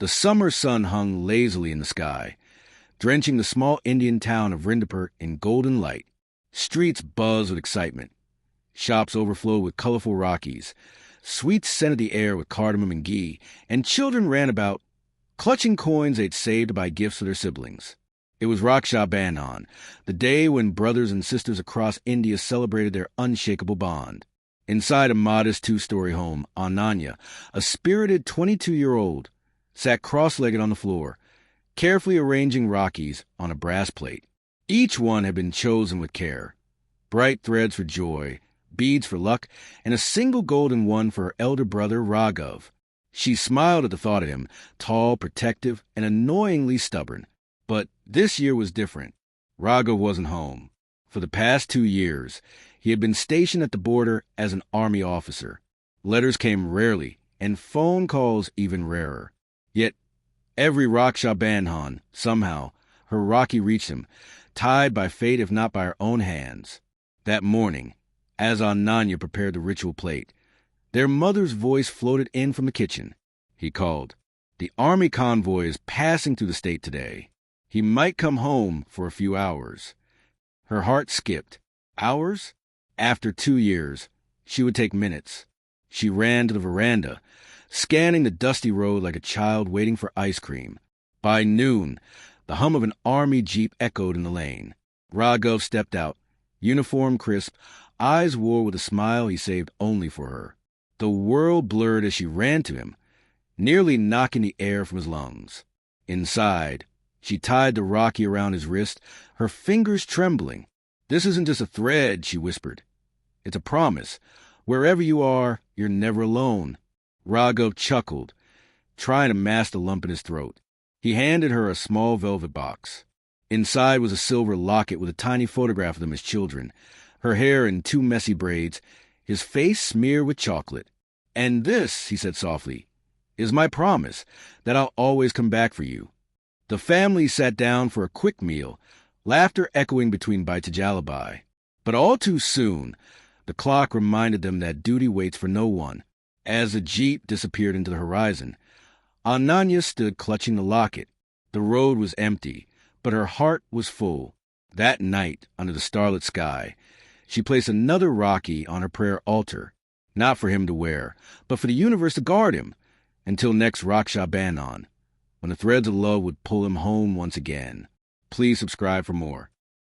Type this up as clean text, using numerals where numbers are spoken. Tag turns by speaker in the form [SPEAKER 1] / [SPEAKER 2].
[SPEAKER 1] The summer sun hung lazily in the sky, drenching the small Indian town of Rindapur in golden light. Streets buzzed with excitement. Shops overflowed with colorful Rockies. Sweets scented the air with cardamom and ghee, and children ran about, clutching coins they'd saved to buy gifts for their siblings. It was Raksha Bandhan, the day when brothers and sisters across India celebrated their unshakable bond. Inside a modest two-story home, Ananya, a spirited 22-year-old, sat cross-legged on the floor, carefully arranging Rakhi's on a brass plate. Each one had been chosen with care. Bright threads for joy, beads for luck, and a single golden one for her elder brother, Raghav. She smiled at the thought of him, tall, protective, and annoyingly stubborn. But this year was different. Raghav wasn't home. For the past 2 years, he had been stationed at the border as an army officer. Letters came rarely, and phone calls even rarer. Yet, every Raksha Bandhan, somehow, her Rakhi reached him, tied by fate if not by her own hands. That morning, as Ananya prepared the ritual plate, their mother's voice floated in from the kitchen. He called. "The army convoy is passing through the state today. He might come home for a few hours." Her heart skipped. Hours? After 2 years, she would take minutes. She ran to the veranda, scanning the dusty road like a child waiting for ice cream. By noon, the hum of an army jeep echoed in the lane. Raghav stepped out, uniform crisp, eyes wore with a smile he saved only for her. The world blurred as she ran to him, nearly knocking the air from his lungs. Inside, she tied the Rakhi around his wrist, her fingers trembling. "This isn't just a thread," she whispered. "It's a promise. Wherever you are, you're never alone." Raghav chuckled, trying to mask the lump in his throat. He handed her a small velvet box. Inside was a silver locket with a tiny photograph of them as children, her hair in 2 messy braids, his face smeared with chocolate. "And this," he said softly, "is my promise that I'll always come back for you." The family sat down for a quick meal, laughter echoing between bites of jalebi. But all too soon, the clock reminded them that duty waits for no one. As the jeep disappeared into the horizon, Ananya stood clutching the locket. The road was empty, but her heart was full. That night, under the starlit sky, she placed another Rakhi on her prayer altar, not for him to wear, but for the universe to guard him, until next Raksha Bandhan, when the threads of love would pull him home once again. Please subscribe for more.